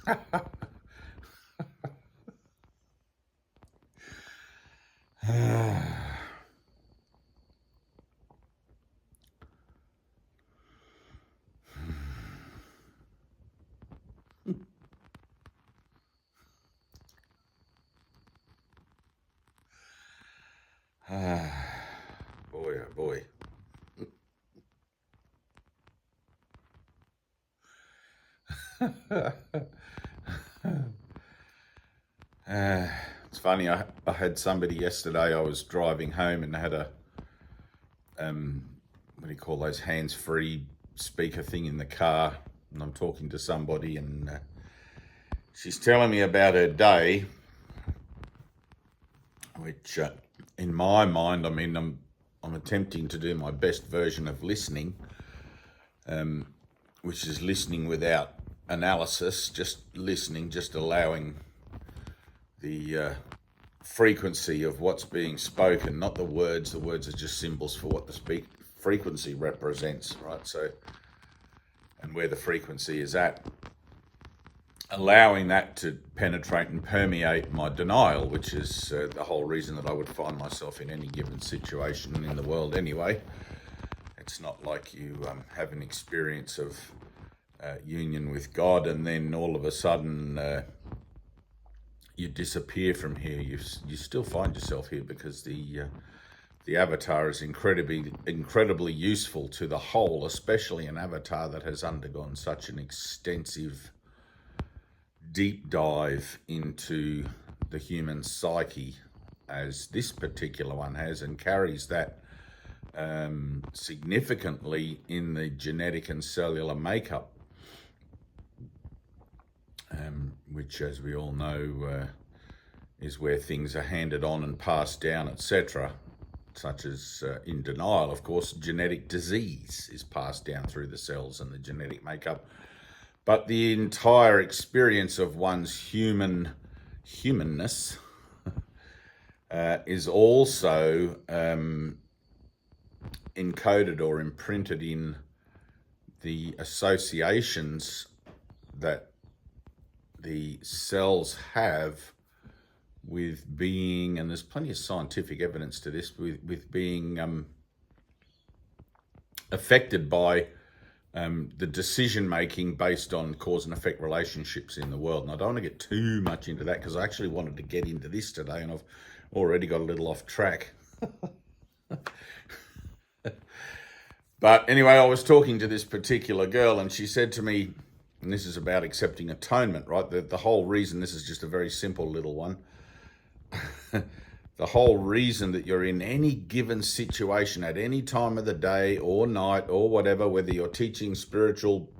Boy, oh boy. It's funny, I had somebody yesterday, I was driving home and had a, what do you call those, hands-free speaker thing in the car, and I'm talking to somebody and she's telling me about her day, which in my mind, I mean, I'm attempting to do my best version of listening, which is listening without analysis, just listening, just allowing the frequency of what's being spoken, not the words. The words are just symbols for what the frequency represents, right? So, and where the frequency is at, allowing that to penetrate and permeate my denial, which is the whole reason that I would find myself in any given situation in the world anyway. It's not like you have an experience of union with God and then all of a sudden you disappear from here. You still find yourself here because the avatar is incredibly useful to the whole, especially an avatar that has undergone such an extensive deep dive into the human psyche as this particular one has, and carries that significantly in the genetic and cellular makeup, which, as we all know, is where things are handed on and passed down, etc., such as in denial, of course, genetic disease is passed down through the cells and the genetic makeup. But the entire experience of one's humanness is also encoded or imprinted in the associations that the cells have with being, and there's plenty of scientific evidence to this, with being affected by the decision making based on cause and effect relationships in the world. And I don't want to get too much into that because I actually wanted to get into this today and I've already got a little off track. But anyway, I was talking to this particular girl and she said to me, and this is about accepting atonement, right? The whole reason, this is just a very simple little one. The whole reason that you're in any given situation at any time of the day or night or whatever, whether you're teaching spiritual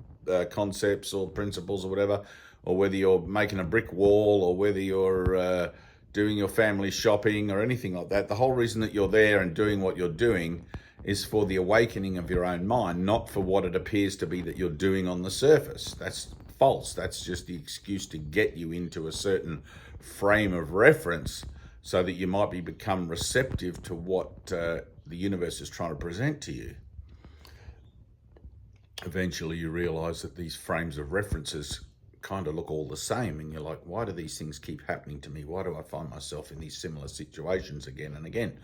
concepts or principles or whatever, or whether you're making a brick wall or whether you're doing your family shopping or anything like that, the whole reason that you're there and doing what you're doing is for the awakening of your own mind, not for what it appears to be that you're doing on the surface. That's false. That's just the excuse to get you into a certain frame of reference so that you might become receptive to what the universe is trying to present to you. Eventually you realize that these frames of references kind of look all the same, and you're like, why do these things keep happening to me? Why do I find myself in these similar situations again and again?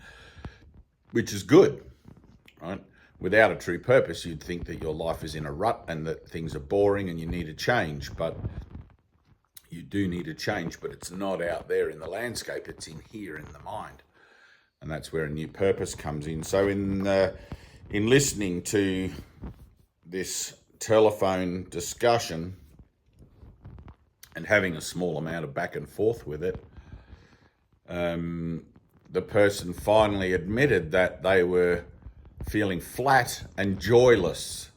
Which is good, right? Without a true purpose, you'd think that your life is in a rut and that things are boring and you need a change, but you do need a change, but it's not out there in the landscape, it's in here in the mind. And that's where a new purpose comes in. So in listening to this telephone discussion and having a small amount of back and forth with it, the person finally admitted that they were feeling flat and joyless.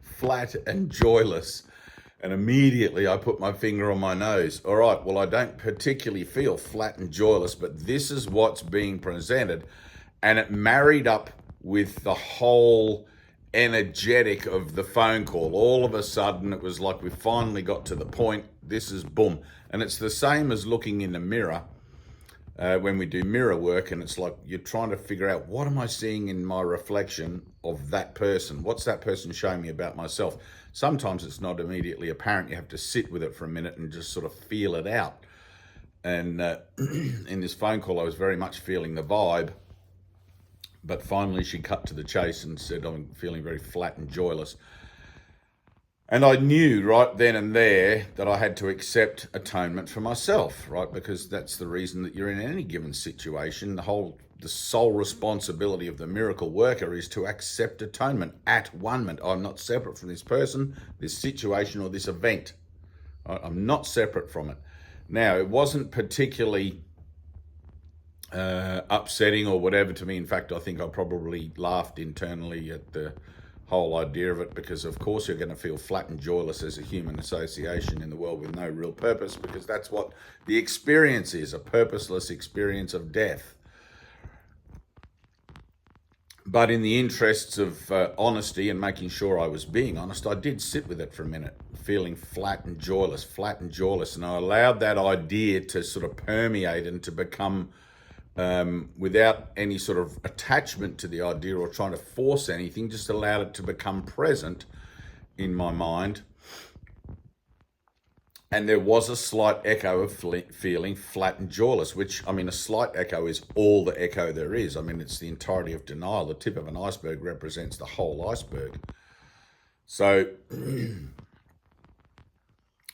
Flat and joyless. And immediately I put my finger on my nose. All right, well, I don't particularly feel flat and joyless, but this is what's being presented. And it married up with the whole energetic of the phone call. All of a sudden, it was like we finally got to the point. This is boom. And it's the same as looking in the mirror when we do mirror work, and it's like you're trying to figure out, what am I seeing in my reflection of that person? What's that person showing me about myself? Sometimes it's not immediately apparent. You have to sit with it for a minute and just sort of feel it out. And in this phone call, I was very much feeling the vibe. But finally, she cut to the chase and said, I'm feeling very flat and joyless. And I knew right then and there that I had to accept atonement for myself, right? Because that's the reason that you're in any given situation. The sole responsibility of the miracle worker is to accept atonement, at-one-ment. I'm not separate from this person, this situation, or this event. Right? I'm not separate from it. Now, it wasn't particularly upsetting or whatever to me. In fact, I think I probably laughed internally at the whole idea of it, because of course you're going to feel flat and joyless as a human association in the world with no real purpose, because that's what the experience is, a purposeless experience of death. But in the interests of honesty and making sure I was being honest, I did sit with it for a minute, feeling flat and joyless, and I allowed that idea to sort of permeate and to become, without any sort of attachment to the idea or trying to force anything, just allowed it to become present in my mind. And there was a slight echo of feeling flat and joyless, which, I mean, a slight echo is all the echo there is. I mean, it's the entirety of denial. The tip of an iceberg represents the whole iceberg. So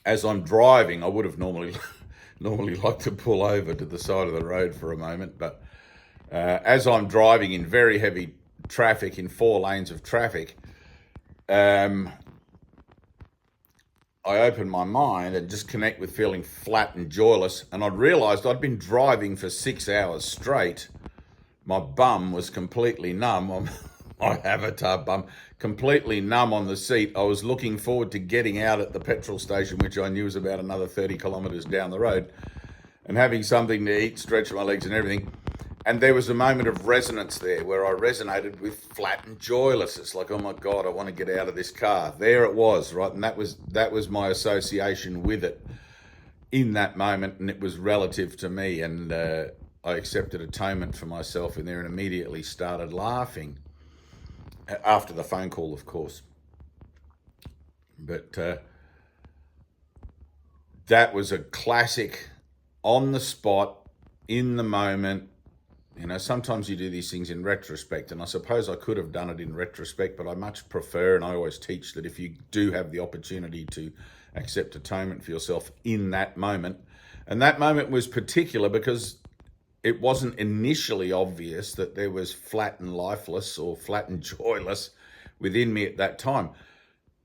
as I'm driving, I would have normally liked to pull over to the side of the road for a moment, but as I'm driving in very heavy traffic, in 4 lanes of traffic, I opened my mind and just connect with feeling flat and joyless, and I realised I'd been driving for 6 hours straight. My bum was completely numb, my avatar bum, completely numb on the seat. I was looking forward to getting out at the petrol station, which I knew was about another 30 kilometres down the road, and having something to eat, stretch my legs and everything. And there was a moment of resonance there where I resonated with flat and joyless. It's like, oh my God, I want to get out of this car. There it was, right? And that was my association with it in that moment, and it was relative to me. And I accepted atonement for myself in there and immediately started laughing after the phone call, of course. But that was a classic, on the spot, in the moment. You know, sometimes you do these things in retrospect, and I suppose I could have done it in retrospect, but I much prefer, and I always teach, that if you do have the opportunity to accept atonement for yourself in that moment, and that moment was particular because it wasn't initially obvious that there was flat and lifeless or flat and joyless within me at that time.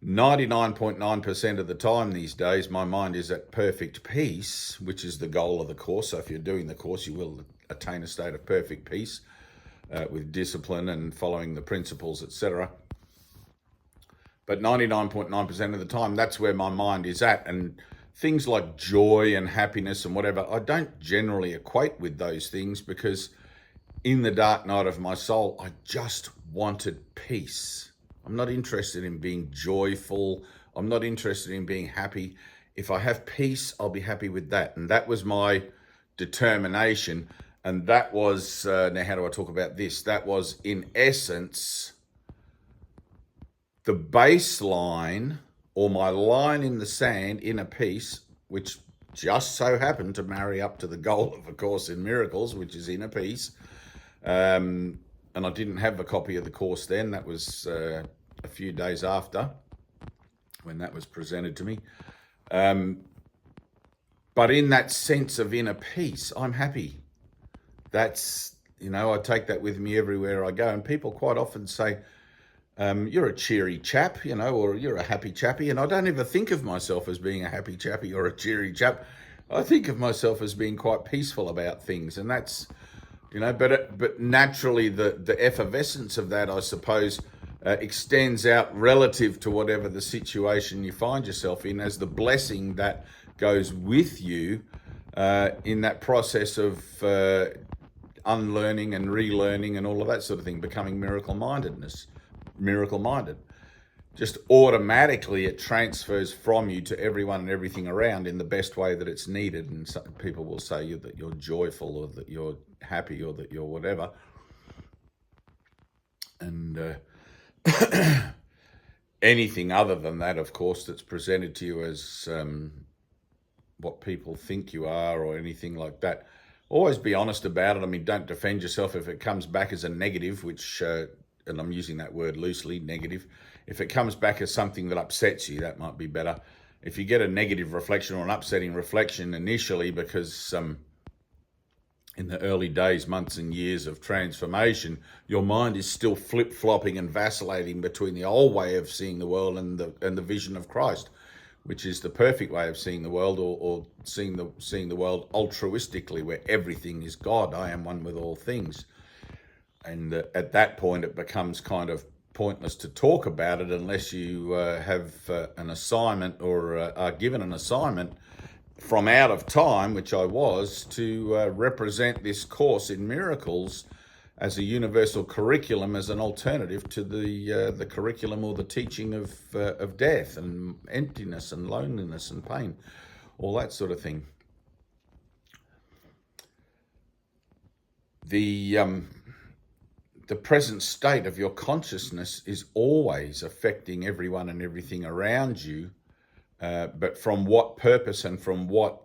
99.9% of the time these days, my mind is at perfect peace, which is the goal of the course. So if you're doing the course, you will attain a state of perfect peace with discipline and following the principles, etc. But 99.9% of the time, that's where my mind is at. And things like joy and happiness and whatever, I don't generally equate with those things, because in the dark night of my soul, I just wanted peace. I'm not interested in being joyful. I'm not interested in being happy. If I have peace, I'll be happy with that. And that was my determination. And that was, now how do I talk about this? That was, in essence, the baseline, or my line in the sand, inner peace, which just so happened to marry up to the goal of A Course in Miracles, which is inner peace. And I didn't have a copy of the course then. That was a few days after when that was presented to me. But in that sense of inner peace, I'm happy. That's, you know, I take that with me everywhere I go. And people quite often say, you're a cheery chap, you know, or you're a happy chappy. And I don't ever think of myself as being a happy chappy or a cheery chap. I think of myself as being quite peaceful about things. And that's, you know, but naturally the effervescence of that, I suppose, extends out relative to whatever the situation you find yourself in, as the blessing that goes with you in that process of unlearning and relearning and all of that sort of thing, becoming miracle-minded. just automatically it transfers from you to everyone and everything around in the best way that it's needed. And so people will say that you're joyful or that you're happy or that you're whatever. And anything other than that, of course, that's presented to you as what people think you are or anything like that, always be honest about it. I mean, don't defend yourself if it comes back as a negative, which, and I'm using that word loosely, negative. If it comes back as something that upsets you, that might be better. If you get a negative reflection or an upsetting reflection initially, because in the early days, months and years of transformation, your mind is still flip-flopping and vacillating between the old way of seeing the world and the vision of Christ, which is the perfect way of seeing the world, or seeing the world altruistically, where everything is God. I am one with all things. And at that point, it becomes kind of pointless to talk about it unless you have an assignment or are given an assignment from out of time, which I was, to represent this course in miracles as a universal curriculum, as an alternative to the curriculum or the teaching of death and emptiness and loneliness and pain, all that sort of thing. The present state of your consciousness is always affecting everyone and everything around you, but from what purpose and from what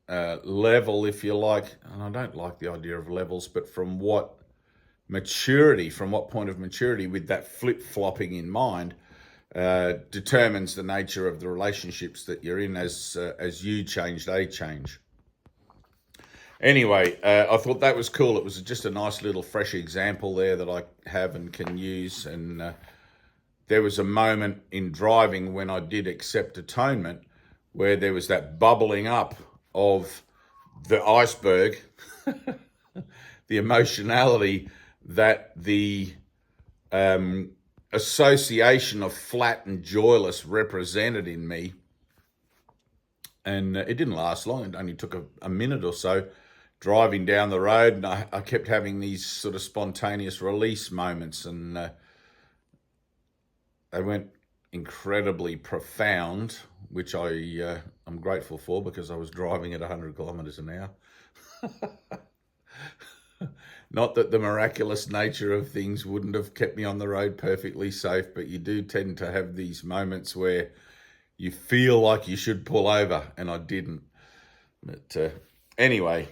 level, if you like, and I don't like the idea of levels, but from what maturity, from what point of maturity, with that flip-flopping in mind, determines the nature of the relationships that you're in. As you change, they change. Anyway, I thought that was cool. It was just a nice little fresh example there that I have and can use. And there was a moment in driving when I did accept atonement where there was that bubbling up of the iceberg, the emotionality that the association of flat and joyless represented in me. And it didn't last long. It only took a minute or so driving down the road, and I kept having these sort of spontaneous release moments, and they went incredibly profound, which I'm grateful for, because I was driving at 100 kilometers an hour. Not that the miraculous nature of things wouldn't have kept me on the road perfectly safe, but you do tend to have these moments where you feel like you should pull over, and I didn't. But anyway,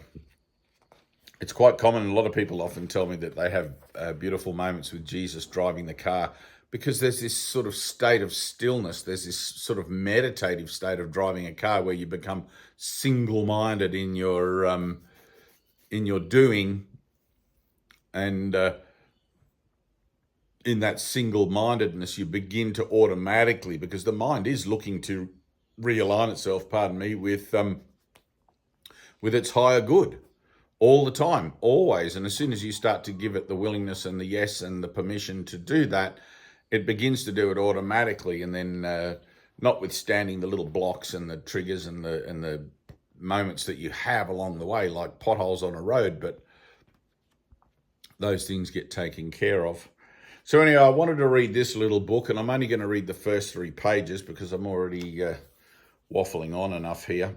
it's quite common. A lot of people often tell me that they have beautiful moments with Jesus driving the car, because there's this sort of state of stillness. There's this sort of meditative state of driving a car where you become single-minded in your doing, and in that single-mindedness, you begin to automatically, because the mind is looking to realign itself, with its higher good all the time, always. And as soon as you start to give it the willingness and the yes and the permission to do that, it begins to do it automatically. And then, notwithstanding the little blocks and the triggers and the moments that you have along the way, like potholes on a road, but those things get taken care of. So anyway, I wanted to read this little book, and I'm only going to read the first 3 pages because I'm already waffling on enough here.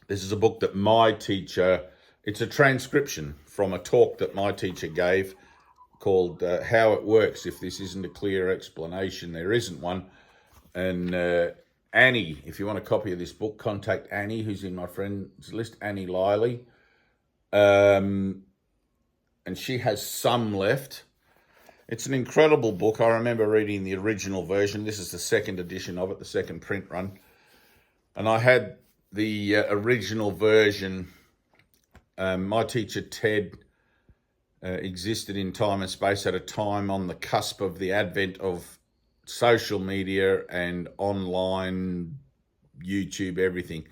This is a book that my teacher, it's a transcription from a talk that my teacher gave called How It Works. If this isn't a clear explanation, there isn't one. And Annie, if you want a copy of this book, contact Annie, who's in my friends list, Annie Liley. And she has some left. It's an incredible book. I remember reading the original version. This is the second edition of it, the second print run. And I had the original version. My teacher, Ted, existed in time and space at a time on the cusp of the advent of social media and online YouTube, everything.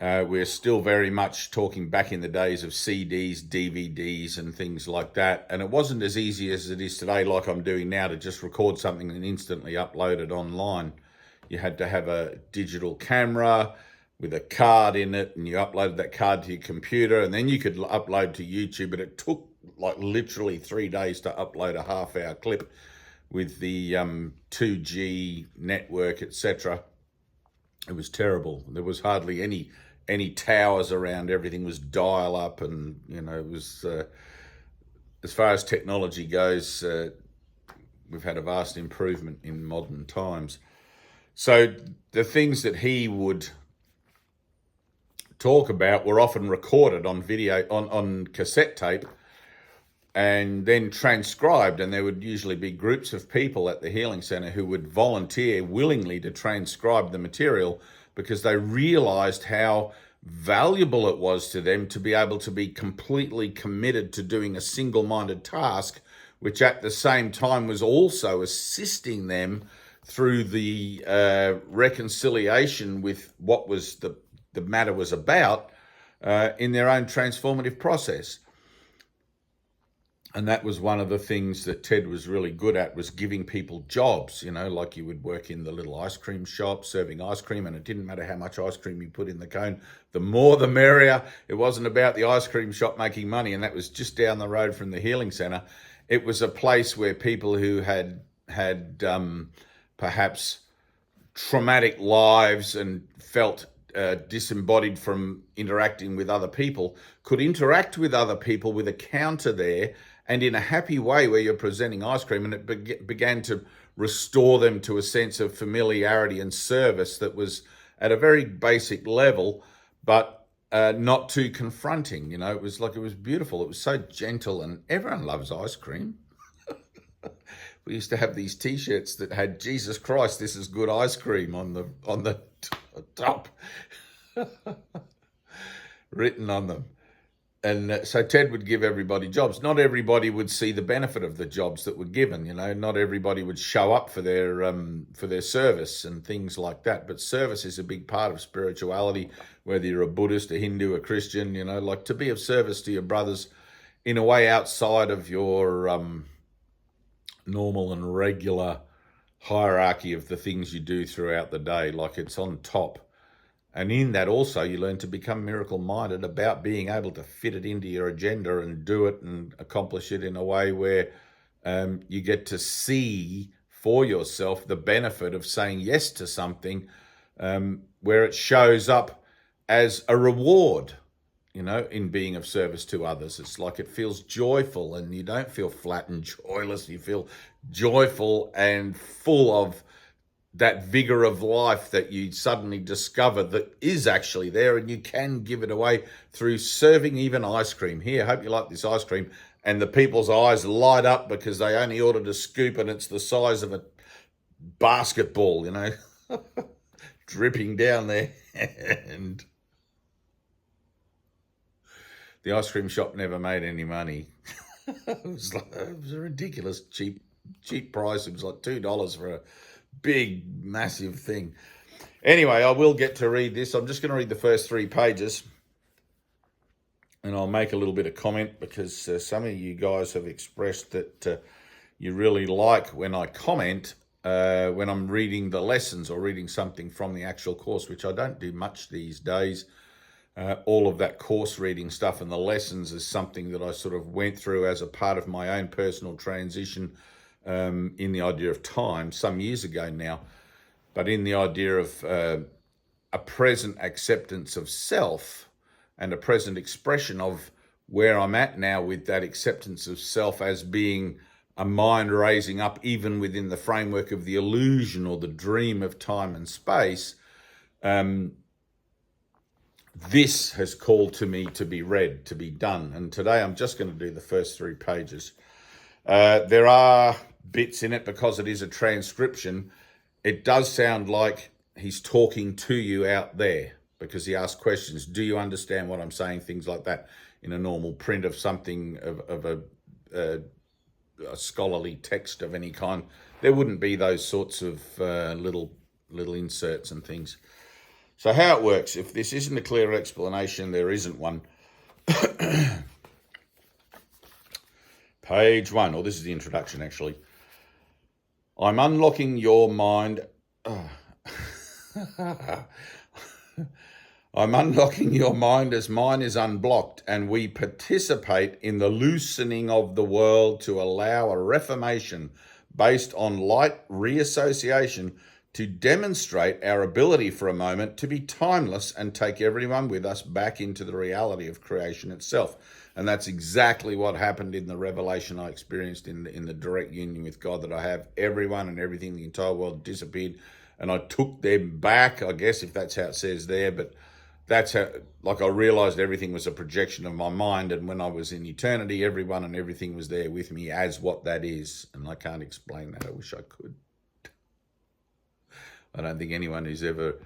We're still very much talking back in the days of CDs, DVDs and things like that. And it wasn't as easy as it is today, like I'm doing now, to just record something and instantly upload it online. You had to have a digital camera with a card in it, and you uploaded that card to your computer, and then you could upload to YouTube. But it took like literally 3 days to upload a half-hour clip, with the 2G network, etc. It was terrible. There was hardly any towers around. Everything was dial up, and it was as far as technology goes, we've had a vast improvement in modern times. So the things that he would talk about were often recorded on video, on cassette tape, and then transcribed, and there would usually be groups of people at the healing center who would volunteer willingly to transcribe the material, because they realized how valuable it was to them to be able to be completely committed to doing a single-minded task, which at the same time was also assisting them through the reconciliation with what was the matter was about in their own transformative process. And that was one of the things that Ted was really good at, was giving people jobs, like you would work in the little ice cream shop serving ice cream, and it didn't matter how much ice cream you put in the cone. The more the merrier. It wasn't about the ice cream shop making money, and that was just down the road from the healing center. It was a place where people who had perhaps traumatic lives and felt disembodied from interacting with other people could interact with other people with a counter there, and in a happy way, where you're presenting ice cream, and it began to restore them to a sense of familiarity and service that was at a very basic level, but not too confronting. It was beautiful. It was so gentle, and everyone loves ice cream. We used to have these T-shirts that had "Jesus Christ, this is good ice cream" on the top, written on them. And so Ted would give everybody jobs. Not everybody would see the benefit of the jobs that were given. Not everybody would show up for their service and things like that. But service is a big part of spirituality, whether you're a Buddhist, a Hindu, a Christian. To be of service to your brothers in a way outside of your normal and regular hierarchy of the things you do throughout the day. Like it's on top. And in that also, you learn to become miracle-minded about being able to fit it into your agenda and do it and accomplish it in a way where you get to see for yourself the benefit of saying yes to something, where it shows up as a reward, in being of service to others. It's like it feels joyful, and you don't feel flat and joyless. You feel joyful and full of that vigor of life that you suddenly discover that is actually there, and you can give it away through serving even ice cream. Here, hope you like this ice cream. And the people's eyes light up because they only ordered a scoop and it's the size of a basketball, dripping down there. And the ice cream shop never made any money. It was a ridiculous cheap price. It was like $2 for a big, massive thing. Anyway, I will get to read this. I'm just going to read the first 3 pages, and I'll make a little bit of comment, because some of you guys have expressed that you really like when I comment when I'm reading the lessons or reading something from the actual course, which I don't do much these days. All of that course reading stuff and the lessons is something that I sort of went through as a part of my own personal transition in the idea of time some years ago now, but in the idea of a present acceptance of self and a present expression of where I'm at now with that acceptance of self as being a mind raising up even within the framework of the illusion or the dream of time and space. This has called to me to be read, to be done. And today I'm just going to do the first 3 pages. There are bits in it, because it is a transcription. It does sound like he's talking to you out there, because he asks questions. Do you understand what I'm saying? Things like that. In a normal print of something of a scholarly text of any kind, there wouldn't be those sorts of little inserts and things. So how it works, if this isn't a clear explanation, there isn't one. Page 1, or this is the introduction actually. I'm unlocking your mind. I'm unlocking your mind as mine is unblocked, and we participate in the loosening of the world to allow a reformation based on light reassociation to demonstrate our ability for a moment to be timeless and take everyone with us back into the reality of creation itself. And that's exactly what happened in the revelation I experienced in the direct union with God that I have. Everyone and everything, the entire world disappeared, and I took them back, I guess, if that's how it says there. But that's how, like, I realized everything was a projection of my mind, and when I was in eternity, everyone and everything was there with me as what that is. And I can't explain that. I wish I could. I don't think anyone who's ever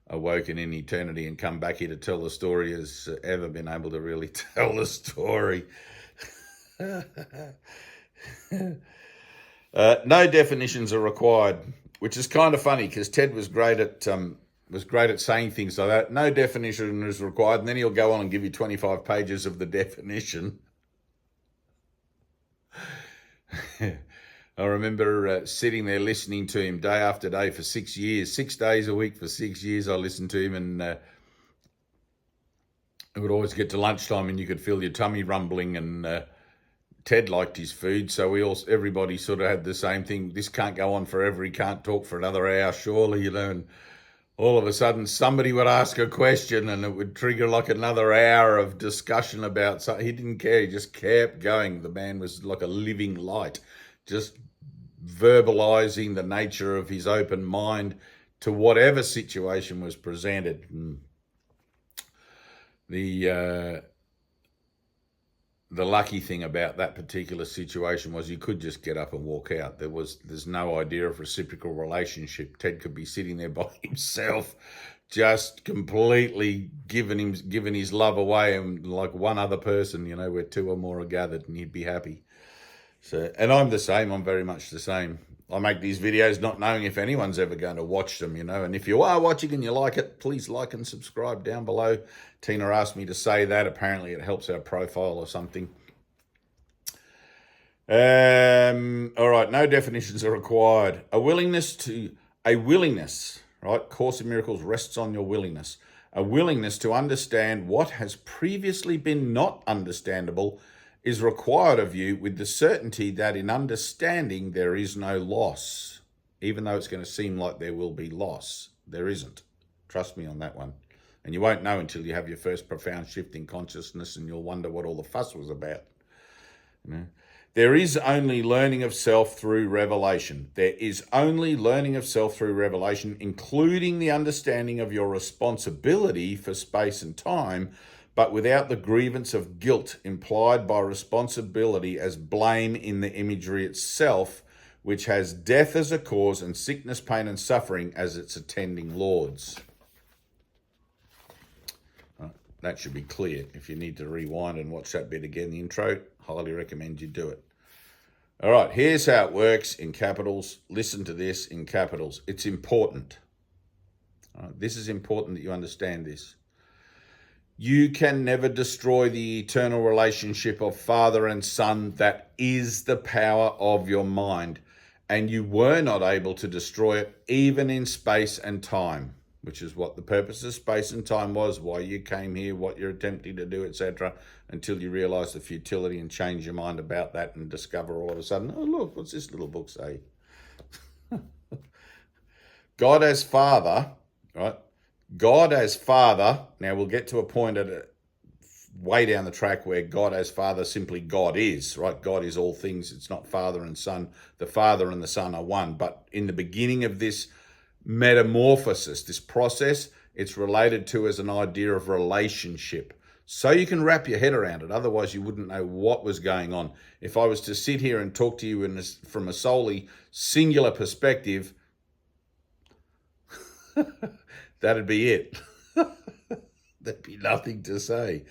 awoken in eternity and come back here to tell the story has ever been able to really tell the story. No definitions are required, which is kind of funny because Ted was great at saying things like that. No definition is required, and then he'll go on and give you 25 pages of the definition. I remember sitting there listening to him day after day for 6 years, 6 days a week for 6 years. I listened to him, and it would always get to lunchtime and you could feel your tummy rumbling, and Ted liked his food, so everybody sort of had the same thing. This can't go on forever. He can't talk for another hour, surely, And all of a sudden, somebody would ask a question, and it would trigger like another hour of discussion about something. He didn't care. He just kept going. The man was like a living light, just verbalizing the nature of his open mind to whatever situation was presented. The lucky thing about that particular situation was you could just get up and walk out. There's no idea of reciprocal relationship. Ted could be sitting there by himself, just completely giving his love away, and like one other person, where two or more are gathered, and he'd be happy. So, and I'm the same. I'm very much the same. I make these videos not knowing if anyone's ever going to watch them, And if you are watching and you like it, please like and subscribe down below. Tina asked me to say that. Apparently it helps our profile or something. All right, no definitions are required. A willingness, right? Course in Miracles rests on your willingness. A willingness to understand what has previously been not understandable is required of you, with the certainty that in understanding there is no loss. Even though it's going to seem like there will be loss, there isn't. Trust me on that one. And you won't know until you have your first profound shift in consciousness, and you'll wonder what all the fuss was about. There is only learning of self through revelation. There is only learning of self through revelation, including the understanding of your responsibility for space and time, but without the grievance of guilt implied by responsibility as blame in the imagery itself, which has death as a cause and sickness, pain, and suffering as its attending lords. That should be clear. If you need to rewind and watch that bit again, the intro, highly recommend you do it. All right, here's how it works in capitals. Listen to this in capitals. It's important. This is important that you understand this. You can never destroy the eternal relationship of Father and Son that is the power of your mind. And you were not able to destroy it even in space and time, which is what the purpose of space and time was, why you came here, what you're attempting to do, etc., until you realize the futility and change your mind about that and discover all of a sudden, oh, look, what's this little book say? God as Father, right? God as Father, now we'll get to a point way down the track where God as Father, simply God is, right? God is all things. It's not Father and Son. The Father and the Son are one. But in the beginning of this metamorphosis, this process, it's related to as an idea of relationship. So you can wrap your head around it. Otherwise, you wouldn't know what was going on. If I was to sit here and talk to you from a solely singular perspective, that'd be it. There'd be nothing to say.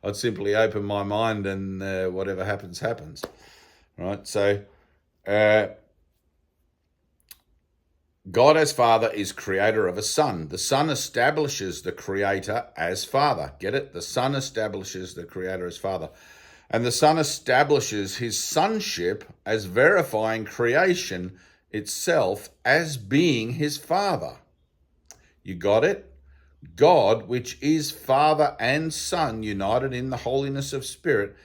I'd simply open my mind and whatever happens, happens. Right? So, God as Father is creator of a Son. The Son establishes the Creator as Father. Get it? The Son establishes the Creator as Father. And the Son establishes his sonship as verifying creation itself as being his Father. You got it? God, which is Father and Son, united in the holiness of Spirit,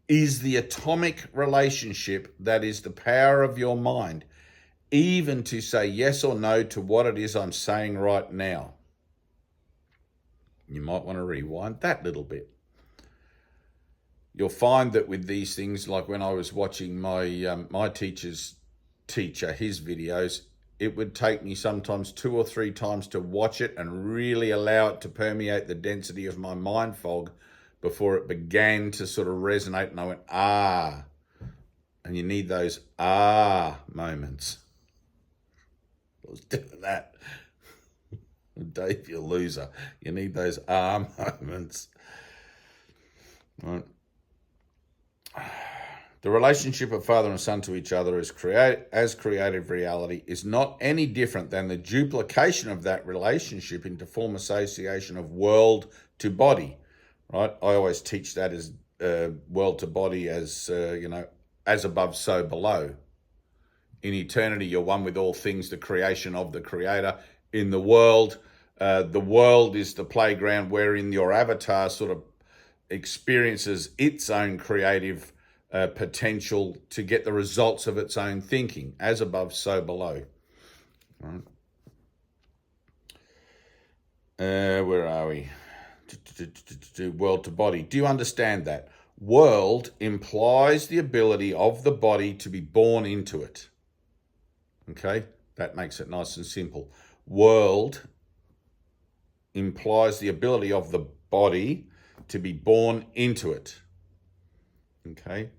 is the atomic relationship that is the power of your mind, even to say yes or no to what it is I'm saying right now. You might want to rewind that little bit. You'll find that with these things, like when I was watching my teacher's teacher, his videos, it would take me sometimes 2 or 3 times to watch it and really allow it to permeate the density of my mind fog before it began to sort of resonate, and I went, ah. And you need those ah moments. I was doing that. Dave, you loser. You need those ah moments. Right. The relationship of father and son to each other as creative reality is not any different than the duplication of that relationship into form association of world to body. Right? I always teach that as world to body as, as above, so below. In eternity, you're one with all things, the creation of the Creator. In the world is the playground wherein your avatar sort of experiences its own creative potential to get the results of its own thinking. As above, so below. Right. Where are we? World to body. Do you understand that? World implies the ability of the body to be born into it. Okay? That makes it nice and simple. World implies the ability of the body to be born into it. Okay?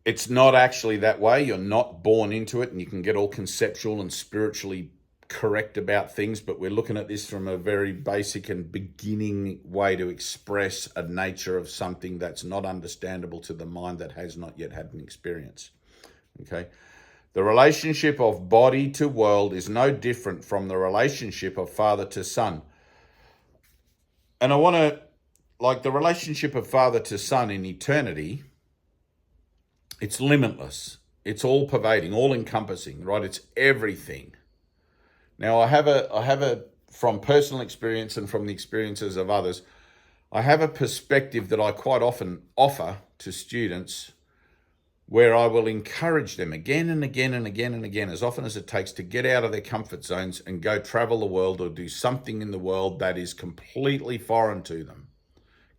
It's not actually that way. You're not born into it, and you can get all conceptual and spiritually correct about things, but we're looking at this from a very basic and beginning way to express a nature of something that's not understandable to the mind that has not yet had an experience. Okay? The relationship of body to world is no different from the relationship of father to son. And I want to, like the relationship of father to son in eternity, it's limitless. It's all pervading, all encompassing, right? It's everything. Now, I have a from personal experience and from the experiences of others, I have a perspective that I quite often offer to students where I will encourage them again and again and again and again, as often as it takes, to get out of their comfort zones and go travel the world or do something in the world that is completely foreign to them.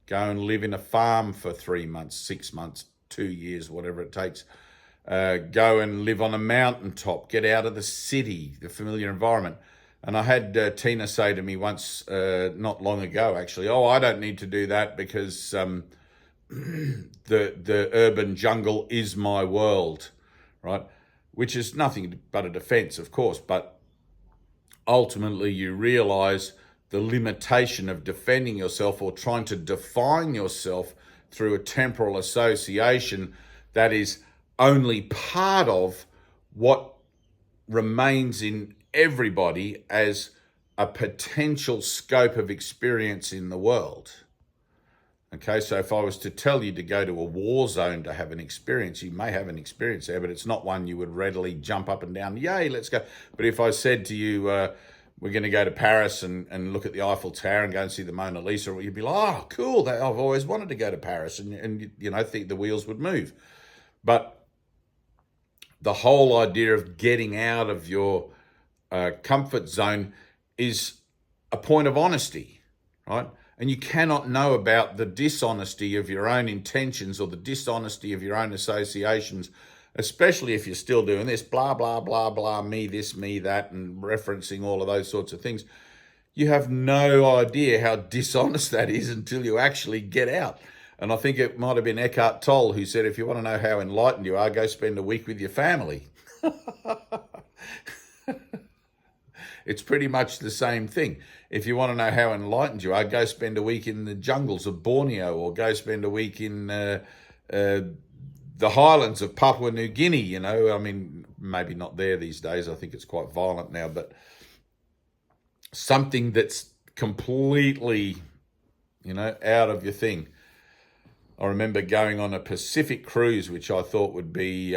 Go and live in a farm for 3 months, 6 months, 2 years, whatever it takes. Go and live on a mountaintop, get out of the city, the familiar environment. And I had Tyna say to me once, not long ago actually, oh, I don't need to do that because the urban jungle is my world, right? Which is nothing but a defense, of course, but ultimately you realize the limitation of defending yourself or trying to define yourself through a temporal association that is only part of what remains in everybody as a potential scope of experience in the world. Okay, so if I was to tell you to go to a war zone to have an experience, you may have an experience there, but it's not one you would readily jump up and down, yay, let's go. But if I said to you, we're going to go to Paris and look at the Eiffel Tower and go and see the Mona Lisa, you'd be like, oh, cool, I've always wanted to go to Paris, and think the wheels would move. But the whole idea of getting out of your comfort zone is a point of honesty, right? And you cannot know about the dishonesty of your own intentions or the dishonesty of your own associations, especially if you're still doing this, blah, blah, blah, blah, me this, me that, and referencing all of those sorts of things. You have no idea how dishonest that is until you actually get out. And I think it might have been Eckhart Tolle who said, if you want to know how enlightened you are, go spend a week with your family. It's pretty much the same thing. If you want to know how enlightened you are, go spend a week in the jungles of Borneo or go spend a week in the highlands of Papua New Guinea, I mean, maybe not there these days. I think it's quite violent now, but something that's completely, out of your thing. I remember going on a Pacific cruise, which I thought would be,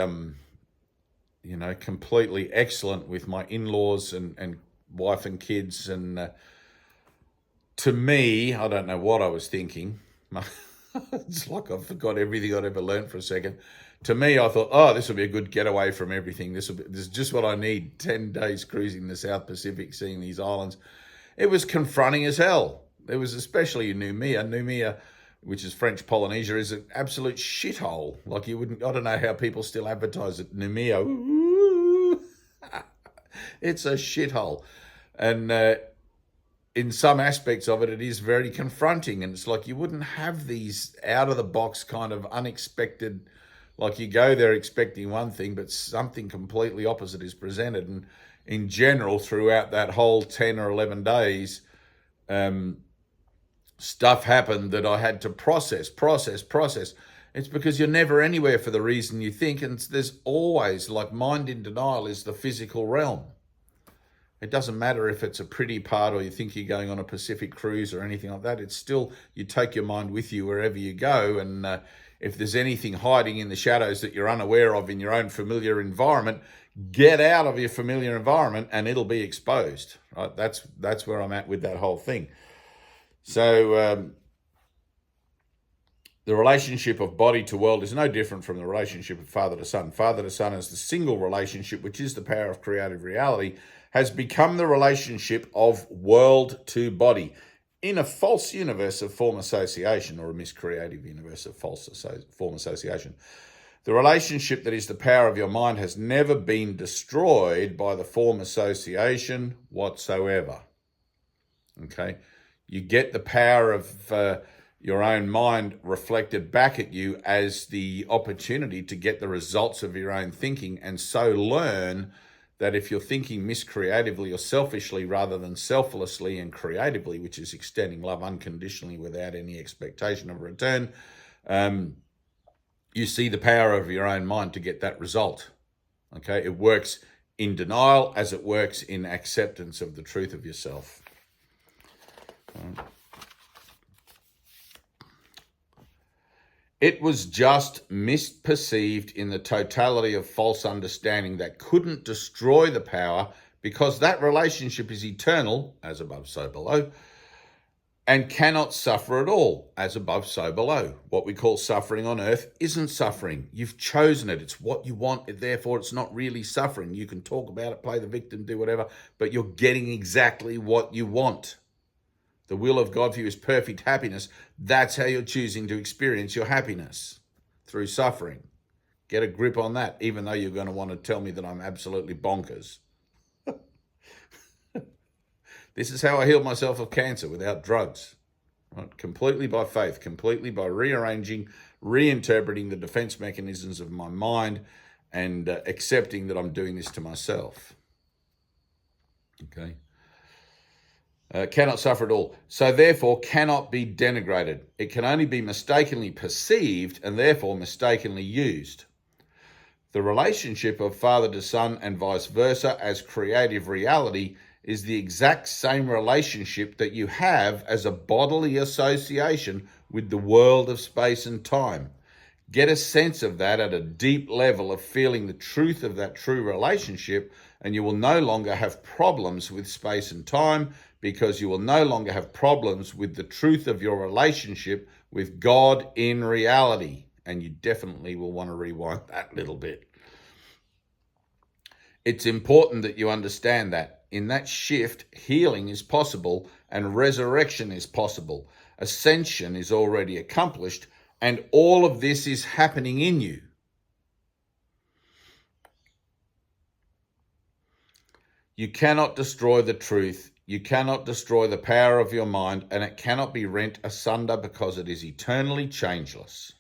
completely excellent with my in-laws and wife and kids. And to me, I don't know what I was thinking. It's like I forgot everything I'd ever learned for a second. To me, I thought, oh, this will be a good getaway from everything. This is just what I need. 10 days cruising the South Pacific, seeing these islands. It was confronting as hell. It was especially in Noumea. Noumea, which is French Polynesia, is an absolute shithole. Like you wouldn't, I don't know how people still advertise it. Noumea, it's a shithole. And in some aspects of it, it is very confronting. And it's like you wouldn't have these out of the box kind of unexpected, like you go there expecting one thing, but something completely opposite is presented. And in general, throughout that whole 10 or 11 days, stuff happened that I had to process. It's because you're never anywhere for the reason you think. And there's always, like, mind in denial is the physical realm. It doesn't matter if it's a pretty part or you think you're going on a Pacific cruise or anything like that. It's still, you take your mind with you wherever you go. And if there's anything hiding in the shadows that you're unaware of in your own familiar environment, get out of your familiar environment and it'll be exposed. Right? That's where I'm at with that whole thing. So the relationship of body to world is no different from the relationship of father to son. Father to son is the single relationship, which is the power of creative reality, has become the relationship of world to body in a false universe of form association, or a miscreative universe of form association. The relationship that is the power of your mind has never been destroyed by the form association whatsoever. Okay? You get the power of your own mind reflected back at you as the opportunity to get the results of your own thinking, and so learn that if you're thinking miscreatively or selfishly rather than selflessly and creatively, which is extending love unconditionally without any expectation of return, you see the power of your own mind to get that result. Okay, it works in denial as it works in acceptance of the truth of yourself. It was just misperceived in the totality of false understanding that couldn't destroy the power, because that relationship is eternal, as above, so below, and cannot suffer at all, as above, so below. What we call suffering on earth isn't suffering. You've chosen it. It's what you want. Therefore, it's not really suffering. You can talk about it, play the victim, do whatever, but you're getting exactly what you want. The will of God for you is perfect happiness. That's how you're choosing to experience your happiness, through suffering. Get a grip on that, even though you're going to want to tell me that I'm absolutely bonkers. This is how I healed myself of cancer without drugs. Right? Completely by faith, completely by rearranging, reinterpreting the defense mechanisms of my mind, and accepting that I'm doing this to myself. Okay. Cannot suffer at all. So therefore cannot be denigrated. It can only be mistakenly perceived and therefore mistakenly used. The relationship of father to son and vice versa as creative reality is the exact same relationship that you have as a bodily association with the world of space and time. Get a sense of that at a deep level of feeling the truth of that true relationship, and you will no longer have problems with space and time, because you will no longer have problems with the truth of your relationship with God in reality. And you definitely will want to rewind that little bit. It's important that you understand that in that shift, healing is possible and resurrection is possible. Ascension is already accomplished, and all of this is happening in you. You cannot destroy the truth. You cannot destroy the power of your mind, and it cannot be rent asunder because it is eternally changeless.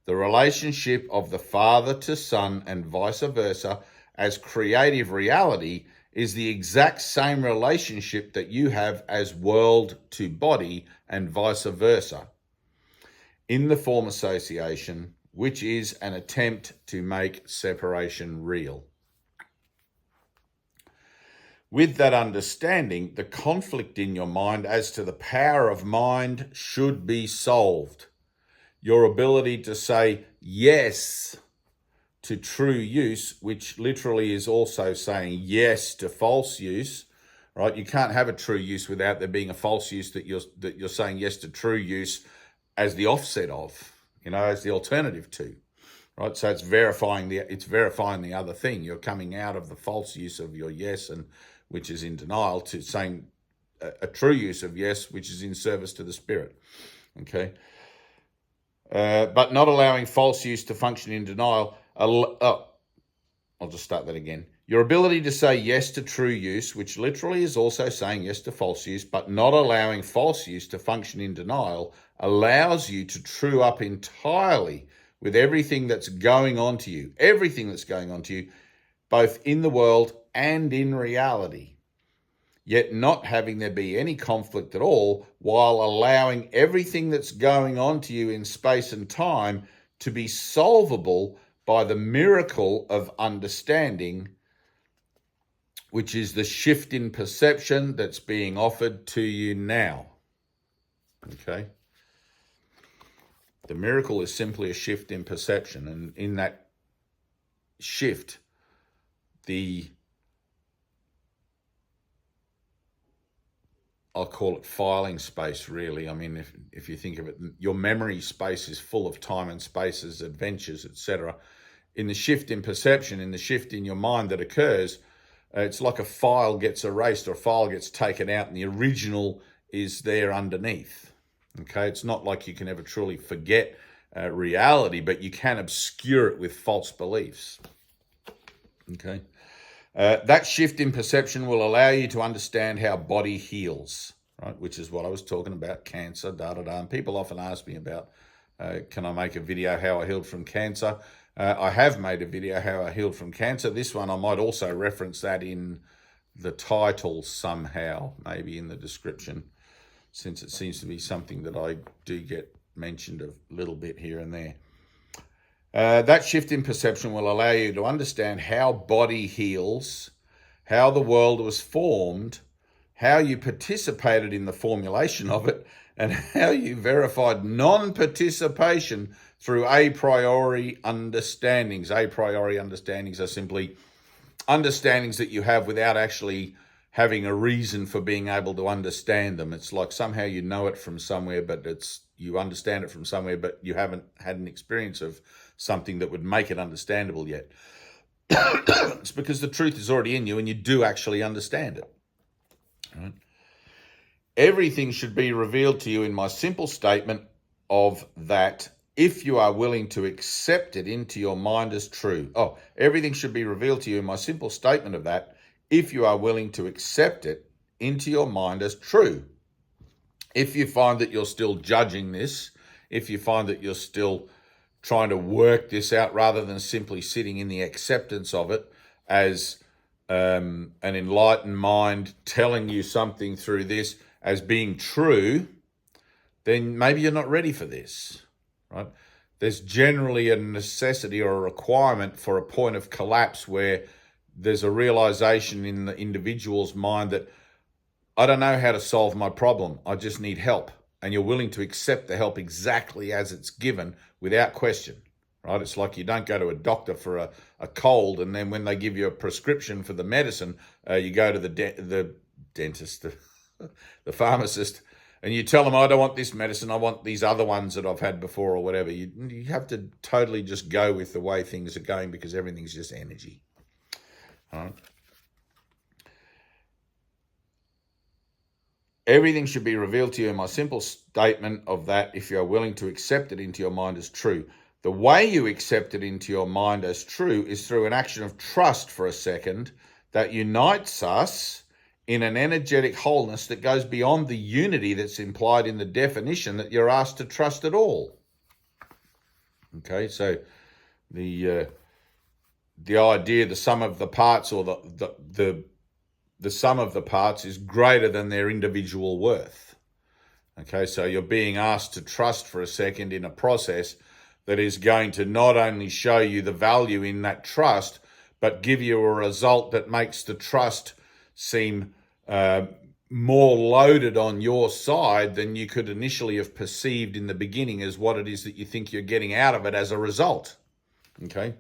The relationship of the father to son and vice versa as creative reality is the exact same relationship that you have as world to body and vice versa in the form association, which is an attempt to make separation real. With that understanding, the conflict in your mind as to the power of mind should be solved. Your ability to say yes to true use, which literally is also saying yes to false use, right? You can't have a true use without there being a false use that you're saying yes to true use as the offset of, as the alternative to, right? So it's verifying the other thing. You're coming out of the false use of your yes, and which is in denial, to saying a true use of yes, which is in service to the Spirit. Okay. But not allowing false use to function in denial. I'll just start that again. Your ability to say yes to true use, which literally is also saying yes to false use, but not allowing false use to function in denial, allows you to true up entirely with everything that's going on to you, both in the world and in reality, yet not having there be any conflict at all, while allowing everything that's going on to you in space and time to be solvable by the miracle of understanding, which is the shift in perception that's being offered to you now. Okay? The miracle is simply a shift in perception, and in that shift, I'll call it filing space, really. I mean, if you think of it, your memory space is full of time and spaces, adventures, etc. In the shift in perception, in the shift in your mind that occurs, it's like a file gets erased or a file gets taken out and the original is there underneath. Okay, it's not like you can ever truly forget reality, but you can obscure it with false beliefs. Okay. That shift in perception will allow you to understand how body heals, right? Which is what I was talking about, cancer, And people often ask me about, can I make a video how I healed from cancer? I have made a video how I healed from cancer. This one, I might also reference that in the title somehow, maybe in the description, since it seems to be something that I do get mentioned a little bit here and there. That shift in perception will allow you to understand how body heals, how the world was formed, how you participated in the formulation of it, and how you verified non-participation through a priori understandings. A priori understandings are simply understandings that you have without actually having a reason for being able to understand them. It's like somehow you know it from somewhere, but you understand it from somewhere, but you haven't had an experience of something that would make it understandable yet. It's because the truth is already in you and you do actually understand it. Right? Everything should be revealed to you in my simple statement of that if you are willing to accept it into your mind as true. Everything should be revealed to you in my simple statement of that if you are willing to accept it into your mind as true. If you find that you're still judging this, if you find that you're still trying to work this out rather than simply sitting in the acceptance of it as an enlightened mind telling you something through this as being true, then maybe you're not ready for this, right? There's generally a necessity or a requirement for a point of collapse where there's a realization in the individual's mind that I don't know how to solve my problem. I just need help. And you're willing to accept the help exactly as it's given without question, right? It's like you don't go to a doctor for a cold, and then when they give you a prescription for the medicine, you go to the dentist, the pharmacist, and you tell them, I don't want this medicine, I want these other ones that I've had before or whatever. You have to totally just go with the way things are going because everything's just energy. All right? Everything should be revealed to you in my simple statement of that if you are willing to accept it into your mind as true. The way you accept it into your mind as true is through an action of trust for a second that unites us in an energetic wholeness that goes beyond the unity that's implied in the definition that you're asked to trust at all. Okay, so the idea, the sum of the parts, or the sum of the parts is greater than their individual worth. Okay, so you're being asked to trust for a second in a process that is going to not only show you the value in that trust, but give you a result that makes the trust seem more loaded on your side than you could initially have perceived in the beginning as what it is that you think you're getting out of it as a result. Okay?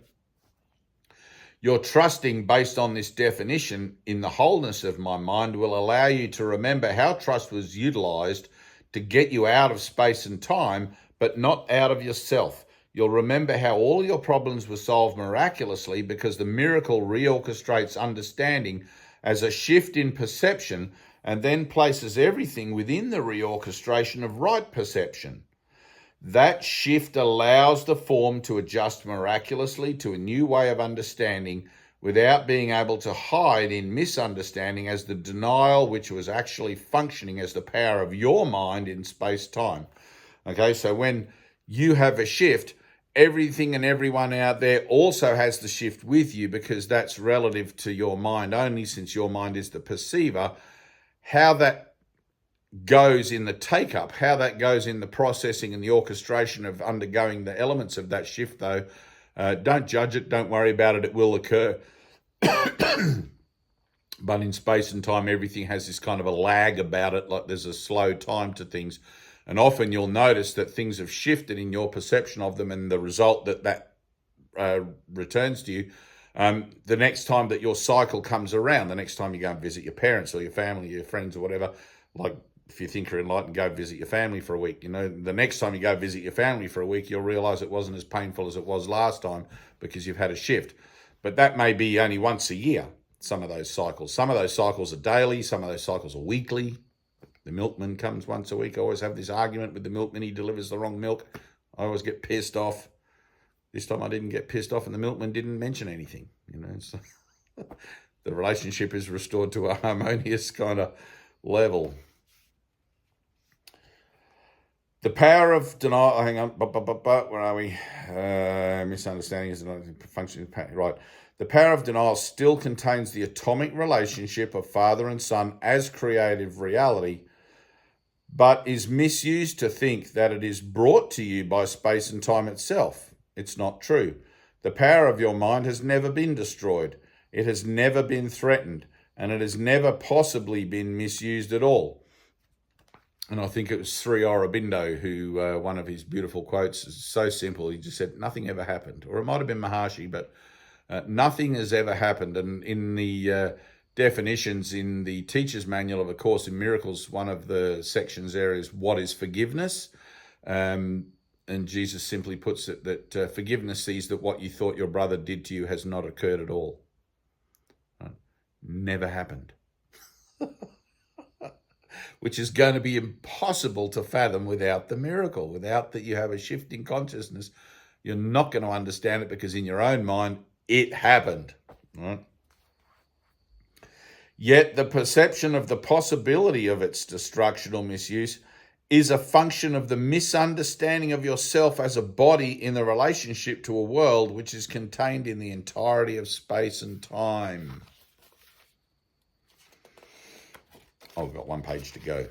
Your trusting based on this definition in the wholeness of my mind will allow you to remember how trust was utilized to get you out of space and time but not out of yourself. You'll remember how all your problems were solved miraculously because the miracle reorchestrates understanding as a shift in perception and then places everything within the reorchestration of right perception. That shift allows the form to adjust miraculously to a new way of understanding without being able to hide in misunderstanding as the denial which was actually functioning as the power of your mind in space-time. Okay, so when you have a shift, everything and everyone out there also has the shift with you because that's relative to your mind only, since your mind is the perceiver. How that goes in the take-up, how that goes in the processing and the orchestration of undergoing the elements of that shift, though, don't judge it, don't worry about it, it will occur. But in space and time, everything has this kind of a lag about it, like there's a slow time to things. And often you'll notice that things have shifted in your perception of them, and the result that returns to you the next time that your cycle comes around, the next time you go and visit your parents or your family, your friends or whatever, like if you think you're enlightened, go visit your family for a week. You know, the next time you go visit your family for a week, you'll realize it wasn't as painful as it was last time because you've had a shift. But that may be only once a year, some of those cycles. Some of those cycles are daily, some of those cycles are weekly. The milkman comes once a week. I always have this argument with the milkman. He delivers the wrong milk. I always get pissed off. This time I didn't get pissed off and the milkman didn't mention anything. You know, so the relationship is restored to a harmonious kind of level. The power of denial, hang on, where are we? Misunderstanding is not functioning, right. The power of denial still contains the atomic relationship of father and son as creative reality, but is misused to think that it is brought to you by space and time itself. It's not true. The power of your mind has never been destroyed. It has never been threatened, and it has never possibly been misused at all. And I think it was Sri Aurobindo who, one of his beautiful quotes is so simple. He just said, nothing ever happened. Or it might have been Maharshi, but nothing has ever happened. And in the definitions in the Teacher's Manual of A Course in Miracles, one of the sections there is, what is forgiveness? And Jesus simply puts it that forgiveness sees that what you thought your brother did to you has not occurred at all. Never happened. Which is going to be impossible to fathom without the miracle. Without that you have a shift in consciousness, you're not going to understand it because in your own mind, it happened. Right? Yet the perception of the possibility of its destruction or misuse is a function of the misunderstanding of yourself as a body in the relationship to a world which is contained in the entirety of space and time. Oh, we've got one page to go.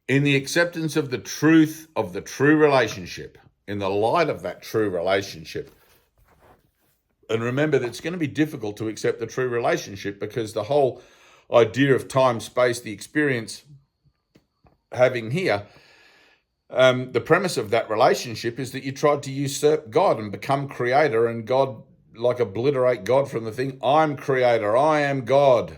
In the acceptance of the truth of the true relationship, in the light of that true relationship, and remember that it's going to be difficult to accept the true relationship because the whole idea of time, space, the experience having here, the premise of that relationship is that you tried to usurp God and become creator, and God, like obliterate God from the thing. I'm creator, I am God,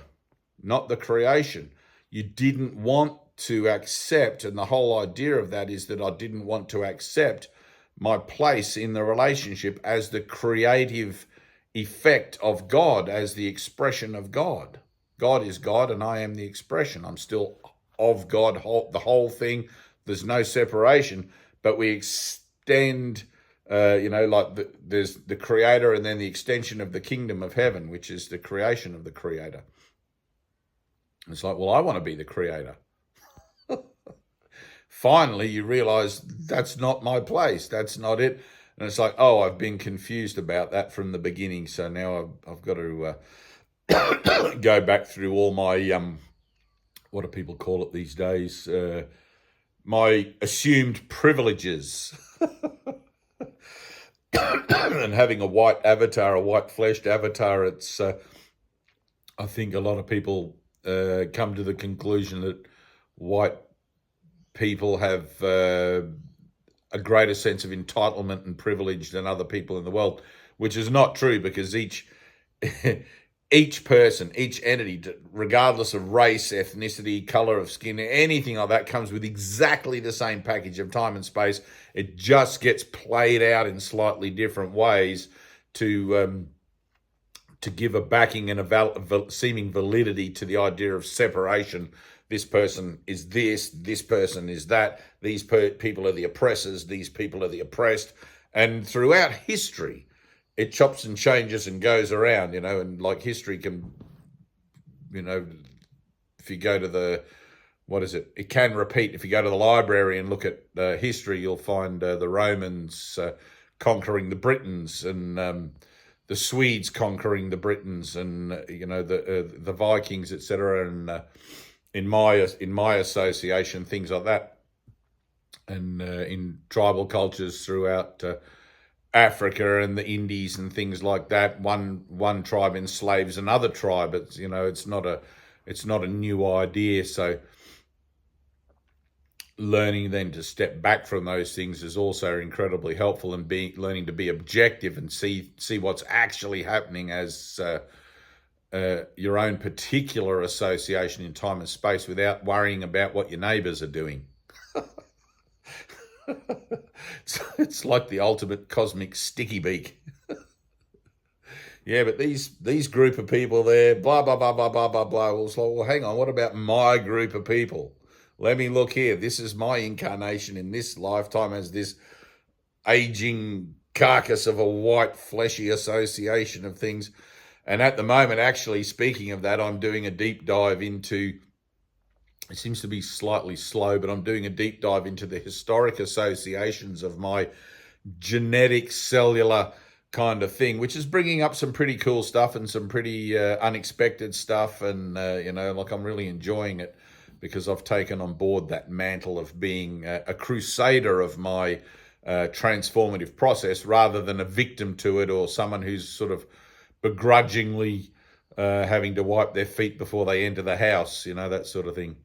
not the creation. You didn't want to accept, and the whole idea of that is that I didn't want to accept my place in the relationship as the creative effect of God, as the expression of God. God is God and I am the expression. I'm still of God, the whole thing. There's no separation, but we extend there's the creator and then the extension of the kingdom of heaven, which is the creation of the creator. It's like, well, I want to be the creator. Finally, you realize that's not my place. That's not it. And it's like, oh, I've been confused about that from the beginning. So now I've got to go back through all my, what do people call it these days? My assumed privileges. And having a white avatar, a white fleshed avatar, it's, I think a lot of people come to the conclusion that white people have a greater sense of entitlement and privilege than other people in the world, which is not true because each each person, each entity, regardless of race, ethnicity, color of skin, anything like that, comes with exactly the same package of time and space. It just gets played out in slightly different ways to give a backing and a seeming validity to the idea of separation. This person is this person is that, these people are the oppressors, these people are the oppressed. And throughout history, it chops and changes and goes around, and like history can, if you go to it can repeat. If you go to the library and look at history, you'll find the Romans conquering the Britons, and the Swedes conquering the Britons, and the Vikings, etc. And in my association, things like that, and in tribal cultures throughout Africa and the Indies and things like that, one tribe enslaves another tribe. It's not a new idea. So learning then to step back from those things is also incredibly helpful, and learning to be objective and see what's actually happening as your own particular association in time and space, without worrying about what your neighbors are doing. So it's like the ultimate cosmic sticky beak. Yeah, but these group of people there, blah, blah, blah, blah, blah, blah, blah. Well, hang on, what about my group of people? Let me look here. This is my incarnation in this lifetime as this aging carcass of a white, fleshy association of things. And at the moment, actually, speaking of that, I'm doing a deep dive into, it seems to be slightly slow, but I'm doing a deep dive into the historic associations of my genetic cellular kind of thing, which is bringing up some pretty cool stuff and some pretty unexpected stuff. And, I'm really enjoying it, because I've taken on board that mantle of being a crusader of my transformative process, rather than a victim to it, or someone who's sort of begrudgingly having to wipe their feet before they enter the house, that sort of thing.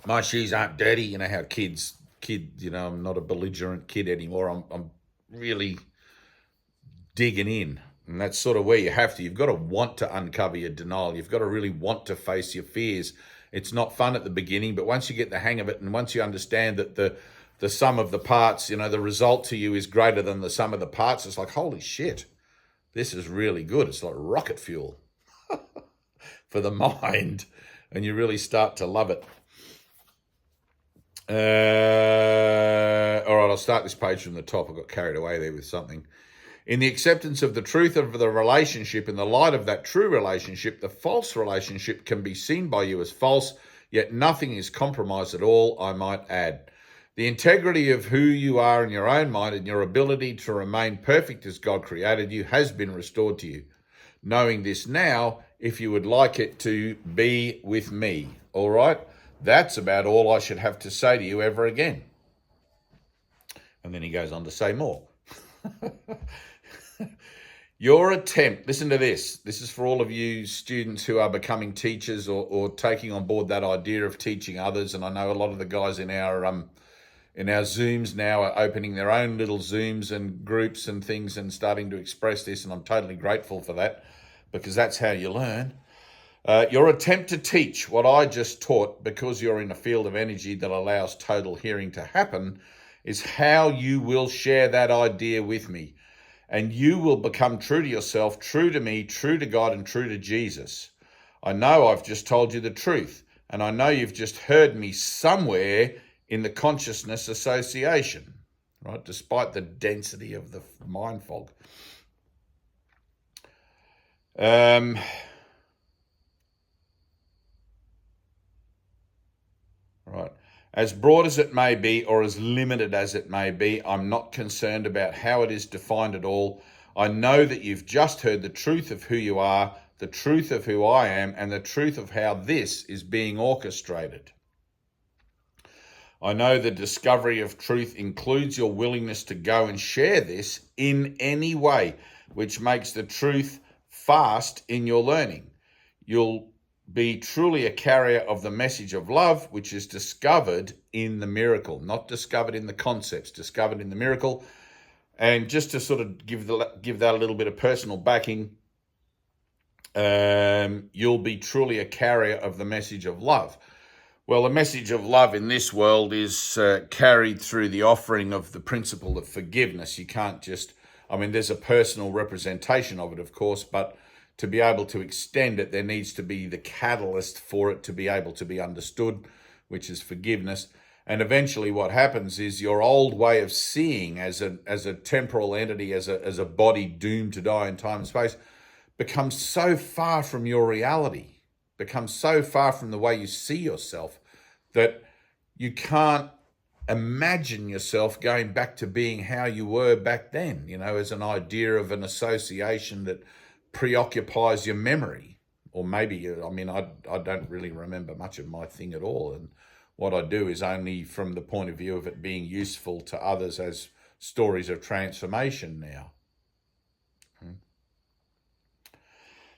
My shoes aren't dirty. You know how kids, I'm not a belligerent kid anymore. I'm really digging in. And that's sort of where you have to. You've got to want to uncover your denial. You've got to really want to face your fears. It's not fun at the beginning, but once you get the hang of it, and once you understand that the sum of the parts, the result to you is greater than the sum of the parts, it's like, holy shit, this is really good. It's like rocket fuel for the mind, and you really start to love it. All right, I'll start this page from the top. I got carried away there with something. In the acceptance of the truth of the relationship, in the light of that true relationship, the false relationship can be seen by you as false, yet nothing is compromised at all, I might add. The integrity of who you are in your own mind and your ability to remain perfect as God created you has been restored to you. Knowing this now, if you would like it to be with me, all right? That's about all I should have to say to you ever again. And then he goes on to say more. Your attempt, listen to this. This is for all of you students who are becoming teachers or taking on board that idea of teaching others. And I know a lot of the guys in our Zooms now are opening their own little Zooms and groups and things and starting to express this. And I'm totally grateful for that, because that's how you learn. Your attempt to teach what I just taught, because you're in a field of energy that allows total hearing to happen, is how you will share that idea with me. And you will become true to yourself, true to me, true to God, and true to Jesus. I know I've just told you the truth, and I know you've just heard me somewhere in the consciousness association, right? Despite the density of the mind fog. Right. As broad as it may be, or as limited as it may be, I'm not concerned about how it is defined at all. I know that you've just heard the truth of who you are, the truth of who I am, and the truth of how this is being orchestrated. I know the discovery of truth includes your willingness to go and share this in any way, which makes the truth fast in your learning. You'll be truly a carrier of the message of love, which is discovered in the miracle, not discovered in the concepts, discovered in the miracle. And just to sort of give that a little bit of personal backing, you'll be truly a carrier of the message of love. Well, the message of love in this world is carried through the offering of the principle of forgiveness. You can't just, there's a personal representation of it, of course, but to be able to extend it, there needs to be the catalyst for it to be able to be understood, which is forgiveness. And eventually what happens is your old way of seeing as a temporal entity, as a body doomed to die in time and space, becomes so far from your reality, becomes so far from the way you see yourself, that you can't imagine yourself going back to being how you were back then, as an idea of an association that preoccupies your memory. Or maybe, I don't really remember much of my thing at all. And what I do is only from the point of view of it being useful to others as stories of transformation now.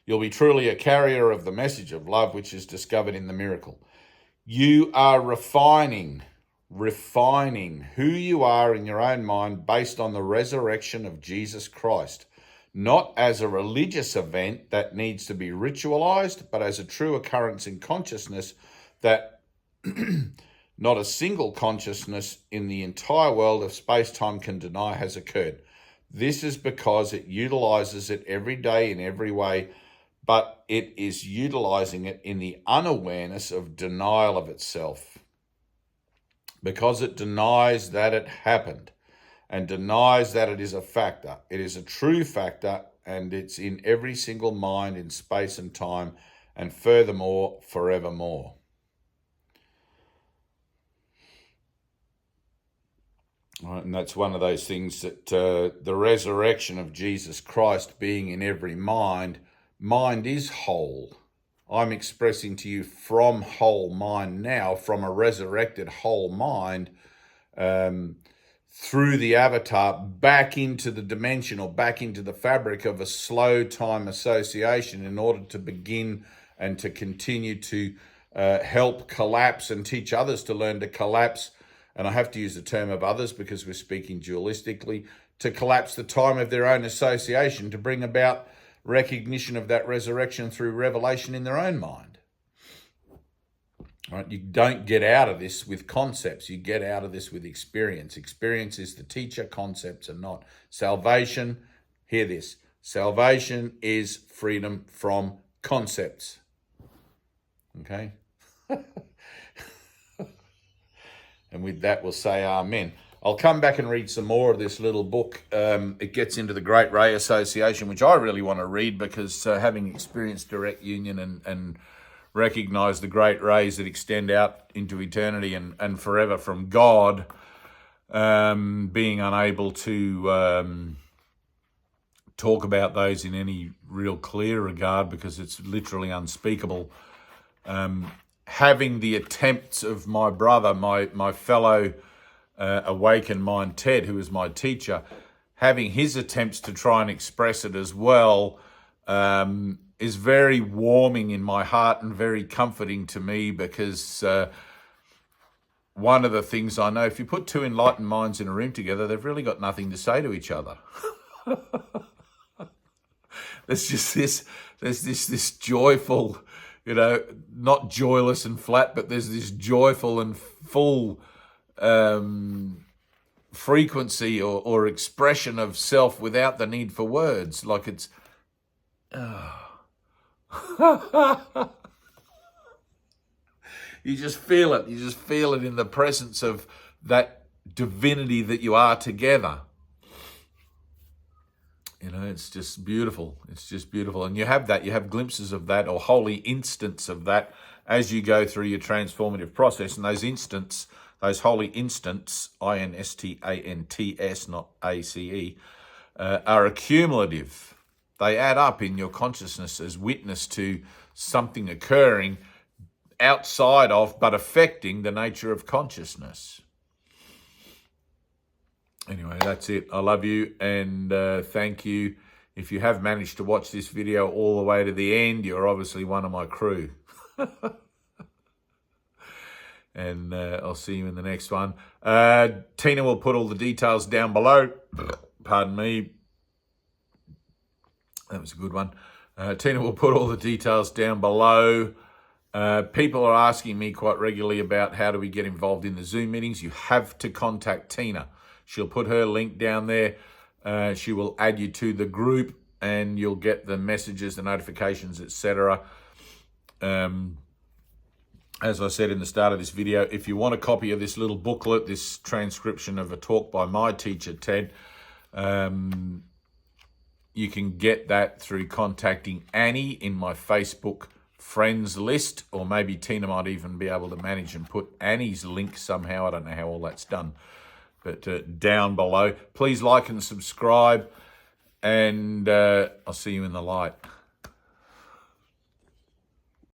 You'll be truly a carrier of the message of love, which is discovered in the miracle. You are refining who you are in your own mind based on the resurrection of Jesus Christ, not as a religious event that needs to be ritualized, but as a true occurrence in consciousness that not a single consciousness in the entire world of space-time can deny has occurred. This is because it utilizes it every day in every way, but it is utilizing it in the unawareness of denial of itself, because it denies that it happened and denies that it is a factor. It is a true factor, and it's in every single mind in space and time, and furthermore, forevermore. Right, and that's one of those things that the resurrection of Jesus Christ being in every mind is whole. I'm expressing to you from whole mind now, from a resurrected whole mind, through the avatar back into the dimension or back into the fabric of a slow time association in order to begin and to continue to help collapse and teach others to learn to collapse. And I have to use the term of others because we're speaking dualistically, to collapse the time of their own association, to bring about recognition of that resurrection through revelation in their own mind. Right? You don't get out of this with concepts. You get out of this with experience. Experience is the teacher. Concepts are not. Salvation, hear this, salvation is freedom from concepts. Okay? And with that, we'll say amen. I'll come back and read some more of this little book. It gets into the Great Ray Association, which I really want to read because having experienced direct union and recognize the great rays that extend out into eternity and forever from God, being unable to talk about those in any real clear regard because it's literally unspeakable. Having the attempts of my brother, my fellow awakened mind, Ted, who is my teacher, having his attempts to try and express it as well is very warming in my heart and very comforting to me, because one of the things I know, if you put two enlightened minds in a room together, they've really got nothing to say to each other. There's this joyful, not joyless and flat, but there's this joyful and full frequency or expression of self without the need for words. Like it's... You just feel it. You just feel it in the presence of that divinity that you are together. It's just beautiful. It's just beautiful. And you have that. You have glimpses of that, or holy instants of that, as you go through your transformative process. And those holy instants, INSTANTS, not ACE, are accumulative. They add up in your consciousness as witness to something occurring outside of, but affecting the nature of consciousness. Anyway, that's it. I love you, and thank you. If you have managed to watch this video all the way to the end, you're obviously one of my crew. And I'll see you in the next one. Tyna will put all the details down below. Pardon me. That was a good one. Tina will put all the details down below. People are asking me quite regularly about how do we get involved in the Zoom meetings. You have to contact Tina. She'll put her link down there. She will add you to the group and you'll get the messages, the notifications, etc. As I said in the start of this video, if you want a copy of this little booklet, this transcription of a talk by my teacher, Ted, you can get that through contacting Annie in my Facebook friends list, or maybe Tina might even be able to manage and put Annie's link somehow. I don't know how all that's done, but down below. Please like and subscribe, and I'll see you in the light.